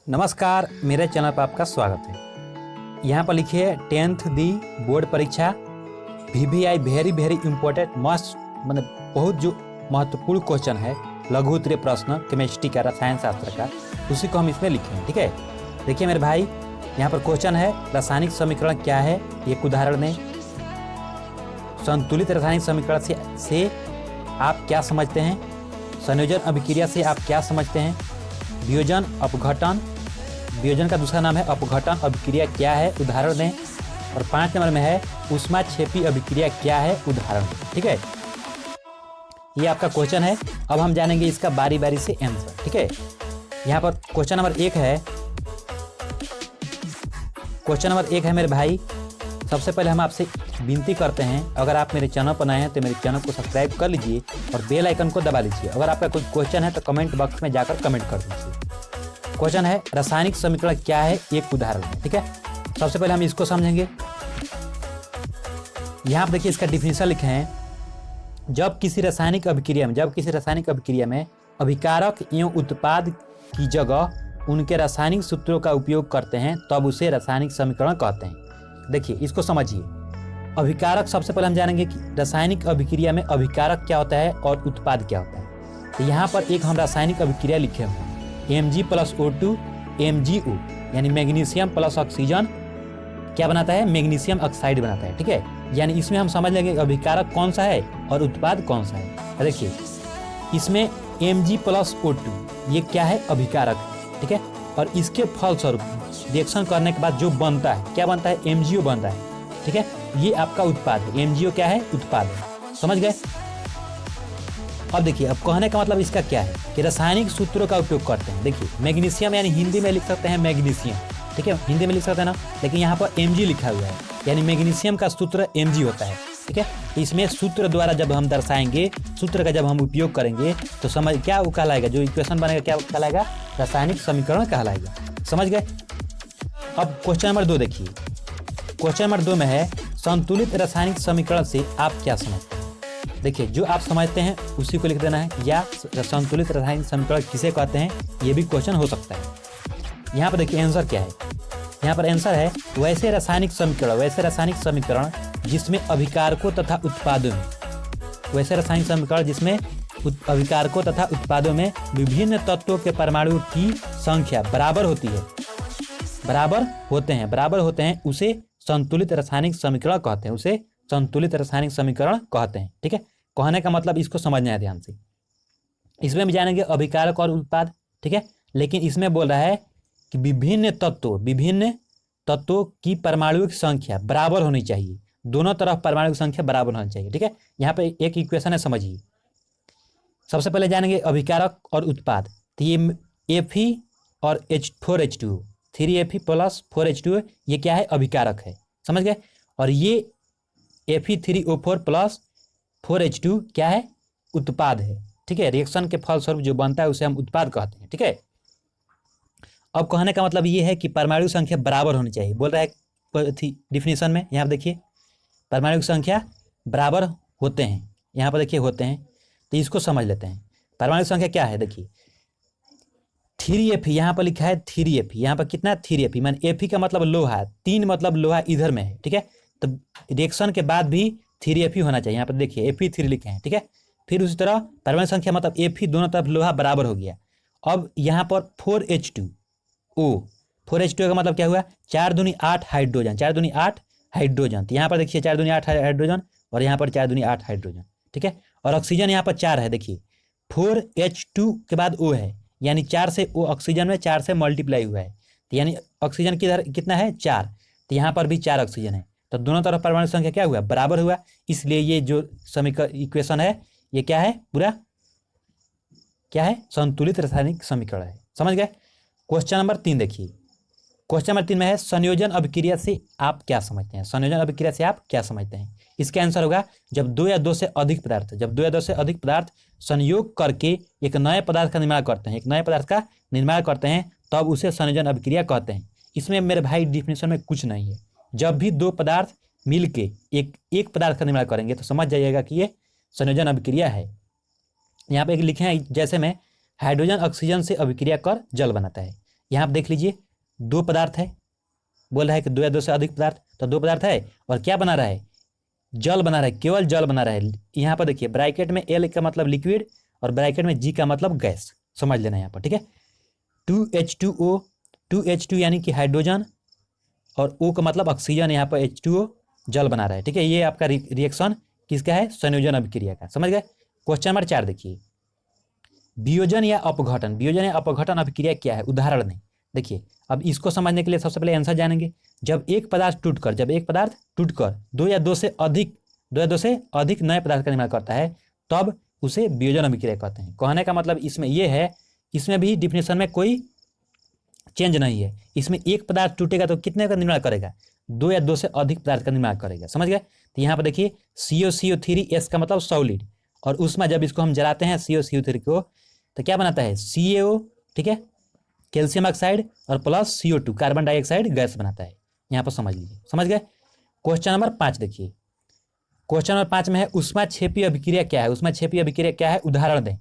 नमस्कार, मेरे चैनल पर आपका स्वागत है। यहाँ पर लिखिए 10th दी बोर्ड परीक्षा VVI वेरी इंपॉर्टेंट मस्ट मतलब बहुत जो महत्वपूर्ण क्वेश्चन है लघु उत्तरीय प्रश्न केमिस्ट्री का रसायन शास्त्र का, उसी को हम इसमें लिखेंगे। ठीक है, देखिए मेरे भाई, यहाँ पर क्वेश्चन है रासायनिक समीकरण क्या है। एक उदाहरण में संतुलित रासायनिक समीकरण से आप क्या समझते हैं, संयोजन अभिक्रिया से आप क्या समझते हैं, वियोजन अपघटन, वियोजन का दूसरा नाम है अपघटन अभिक्रिया क्या है, उदाहरण दें। और 5 नंबर में है ऊष्माक्षेपी अभिक्रिया क्या है, उदाहरण दें। ठीक है, ये आपका क्वेश्चन है। अब हम जानेंगे इसका बारी बारी से आंसर। ठीक है, यहाँ पर क्वेश्चन नंबर 1 है। क्वेश्चन नंबर 1 है मेरे भाई, सबसे पहले हम आपसे विनती करते हैं, अगर आप मेरे चैनल पर नए हैं तो मेरे चैनल को सब्सक्राइब कर लीजिए और बेल आइकन को दबा लीजिए। अगर आपका कोई क्वेश्चन है तो कमेंट बॉक्स में जाकर कमेंट कर दीजिए। क्वेश्चन है रासायनिक समीकरण क्या है, एक उदाहरण है। ठीक है, सबसे पहले हम इसको समझेंगे। यहाँ पर देखिए इसका डिफिनेशन लिखे हैं, जब किसी रासायनिक अभिक्रिया में अभिकारक एवं उत्पाद की जगह उनके रासायनिक सूत्रों का उपयोग करते हैं तब उसे रासायनिक समीकरण कहते हैं। देखिए इसको समझिए। अभिकारक, सबसे पहले हम जानेंगे कि रासायनिक अभिक्रिया में अभिकारक क्या होता है और उत्पाद क्या होता है। तो यहाँ पर एक हम रासायनिक अभिक्रिया लिखे हुए हैं, Mg+O2 MgO, यानी मैग्नीशियम प्लस ऑक्सीजन क्या बनाता है, मैग्नीशियम ऑक्साइड बनाता है। ठीक है, यानी इसमें हम समझ लेंगे अभिकारक कौन सा है और उत्पाद कौन सा है। देखिए इसमें Mg+O2 ये क्या है, अभिकारक है। ठीक है, और इसके फलस्वरूप रिएक्शन करने के बाद जो बनता है, क्या बनता है, MgO बनता है। ठीक है, ये आपका उत्पाद है। MgO क्या है, उत्पाद है। समझ गए। अब देखिए, अब कहने का मतलब इसका क्या है कि रासायनिक सूत्रों का उपयोग करते हैं। देखिए मैग्नीशियम, यानी हिंदी में लिख सकते हैं मैग्नीशियम। ठीक है, हिंदी में लिख सकते हैं ना, लेकिन यहाँ पर Mg लिखा हुआ है, यानी मैग्नीशियम का सूत्र Mg होता है। ठीक है, इसमें सूत्र द्वारा जब हम दर्शाएंगे, सूत्र का जब हम उपयोग करेंगे तो समझ क्या वो कहलाएगा, जो इक्वेशन बनेगा क्या कहलाएगा, रासायनिक समीकरण कहलाएगा। समझ गए। अब क्वेश्चन नंबर 2 देखिए। क्वेश्चन नंबर 2 में है संतुलित रासायनिक समीकरण से आप क्या समझते हैं। देखिए जो आप समझते हैं उसी को लिख देना है, या संतुलित रासायनिक समीकरण किसे कहते हैं, ये भी क्वेश्चन हो सकता है। यहाँ पर देखिए आंसर क्या है। यहाँ पर आंसर है वैसे रासायनिक समीकरण जिसमें अभिकारकों तथा उत्पादों में, वैसे रासायनिक समीकरण जिसमें अभिकारकों तथा उत्पादों में विभिन्न तत्वों के परमाणु की संख्या बराबर होती है, बराबर होते हैं, उसे संतुलित रासायनिक समीकरण कहते हैं, उसे संतुलित रासायनिक समीकरण कहते हैं। ठीक है, कहने का मतलब इसको समझना है ध्यान से। इसमें भी जानेंगे अभिकारक और उत्पाद। ठीक है, लेकिन इसमें बोल रहा है कि विभिन्न तत्वों की परमाणु की संख्या बराबर होनी चाहिए, दोनों तरफ परमाणु की संख्या बराबर होनी चाहिए। ठीक है, यहाँ पे एक इक्वेशन है, समझिए। सबसे पहले जानेंगे अभिकारक और उत्पाद। तो ये Fe और 4H2O, 3Fe + 4H2O, ये क्या है, अभिकारक है। समझ गए। और ये Fe3O4 + 4H2 क्या है, उत्पाद है। ठीक है, रिएक्शन के फलस्वरूप जो बनता है उसे हम उत्पाद कहते हैं। ठीक है, अब कहने का मतलब ये है कि परमाणु संख्या बराबर होनी चाहिए, बोल रहा है डिफिनीशन में। यहाँ पर देखिए परमाणु की संख्या बराबर होते हैं, यहाँ पर देखिए होते हैं, तो इसको समझ लेते हैं। परमाणु संख्या क्या है, देखिए 3Fe, यहाँ पर लिखा है 3Fe, यहाँ पर कितना 3Fe, माने Fe का मतलब लोहा, 3 मतलब लोहा इधर में है। ठीक है, तो रिएक्शन के बाद भी 3Fe होना चाहिए। यहाँ पर देखिए Fe3 लिखे हैं। ठीक है, फिर उसी तरह परमाणु संख्या मतलब Fe दोनों तरफ लोहा बराबर हो गया। अब यहाँ पर 4H2O, 4H2O का मतलब क्या हुआ, 4 दूनी 8 हाइड्रोजन, 4 दूनी 8 हाइड्रोजन। तो यहाँ पर देखिए 4 दूनी 8 हाइड्रोजन और यहाँ पर 4 दूनी 8 हाइड्रोजन। ठीक है, और ऑक्सीजन यहाँ पर 4 है। देखिए 4H2 के बाद O है, यानी 4 से O ऑक्सीजन में 4 से मल्टीप्लाई हुआ है, तो यानी ऑक्सीजन किधर कितना है, 4, तो यहाँ पर भी 4 ऑक्सीजन है, तो दोनों तरफ परमाणु संख्या क्या हुआ, बराबर हुआ। इसलिए ये जो समीकरण इक्वेशन है ये क्या है, पूरा क्या है, संतुलित रासायनिक समीकरण है। समझ गए। क्वेश्चन नंबर 3 देखिए। क्वेश्चन नंबर 3 में है संयोजन अभिक्रिया से आप क्या समझते हैं। संयोजन अभिक्रिया से आप क्या समझते हैं, इसका आंसर होगा जब 2 या 2 से अधिक पदार्थ संयोग करके एक नए पदार्थ का निर्माण करते हैं, तब उसे संयोजन अभिक्रिया कहते हैं। इसमें मेरे भाई डिफिनेशन में कुछ नहीं है। जब भी 2 पदार्थ मिलके एक पदार्थ का निर्माण करेंगे तो समझ जाइएगा कि ये संयोजन अभिक्रिया है। यहाँ पे एक लिखे हैं, जैसे में हाइड्रोजन ऑक्सीजन से अभिक्रिया कर जल बनाता है, यहाँ आप देख लीजिए 2 पदार्थ है, बोल रहा है कि 2 या 2 से अधिक पदार्थ, तो 2 पदार्थ है और क्या बना रहा है, जल बना रहा है, केवल जल बना रहा है। यहाँ पर देखिए ब्रैकेट में L का मतलब लिक्विड और ब्रैकेट में G का मतलब गैस, समझ लेना यहाँ पर, ठीक है। 2H2O, 2H2 यानी कि हाइड्रोजन और O का मतलब ऑक्सीजन, यहाँ पर H2O जल बना रहा है, ठीक है। ये आपका रिएक्शन किसका है, संयोजन अभिक्रिया का, समझ गए। क्वेश्चन नंबर 4 देखिए, वियोजन या अपघटन, वियोजन या अपघटन अभिक्रिया क्या है, उदाहरण दें। देखिए अब इसको समझने के लिए सबसे पहले आंसर जानेंगे। जब एक पदार्थ टूटकर 2 या 2 से अधिक नए पदार्थ का निर्माण करता है तब उसे वियोजन अभिक्रिया कहते हैं। कहने का मतलब इसमें यह है, इसमें भी डिफिनेशन में कोई चेंज नहीं है। इसमें एक पदार्थ टूटेगा तो कितने का निर्माण करेगा, 2 या 2 से अधिक पदार्थ का निर्माण करेगा, समझ गए। तो यहाँ पर देखिए COCO3 का मतलब सॉलिड, और उसमें जब इसको हम जलाते हैं COCO3 को तो क्या बनाता है, CaO, ठीक है, कैल्शियम ऑक्साइड और plus CO2 carbon dioxide gas बनाता है। यहाँ पर समझ लीजिए, समझ गए। क्वेश्चन नंबर 5 देखिए, क्वेश्चन नंबर 5 में है ऊष्माक्षेपीय अभिक्रिया क्या है, ऊष्माक्षेपीय अभिक्रिया क्या है, उदाहरण दें।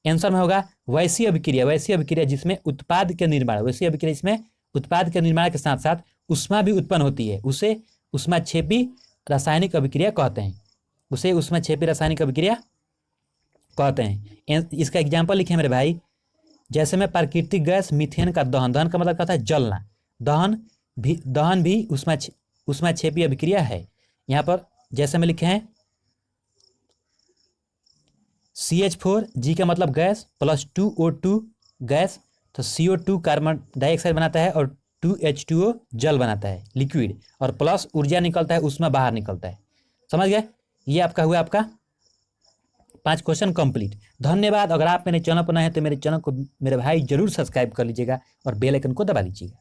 आंसर में होगा वैश्वीय अभिक्रिया जिसमें उत्पाद के निर्माण, वैश्वीय अभिक्रिया जिसमें उत्पाद के निर्माण के साथ साथ ऊष्मा भी उत्पन्न होती है, उसे ऊष्माक्षेपी रासायनिक अभिक्रिया कहते हैं, उसे ऊष्माक्षेपी रासायनिक अभिक्रिया कहते हैं। इसका एग्जाम्पल लिखे मेरे भाई, जैसे में प्राकृतिक गैस मीथेन का दहन, दहन का मतलब कहता है जलना, दहन भी ऊष्माक्षेपीय अभिक्रिया है। यहाँ पर जैसे में लिखे हैं CH4, G का मतलब गैस, प्लस 2O2 गैस, तो CO2 कार्बन डाइऑक्साइड बनाता है और 2H2O जल बनाता है लिक्विड, और प्लस ऊर्जा निकलता है, उसमें बाहर निकलता है, समझ गए। ये आपका हुआ आपका 5 क्वेश्चन कंप्लीट। धन्यवाद। अगर आप मेरे चैनल पर नए हैं तो मेरे चैनल को मेरे भाई जरूर सब्सक्राइब कर लीजिएगा और बेल आइकन को दबा लीजिएगा।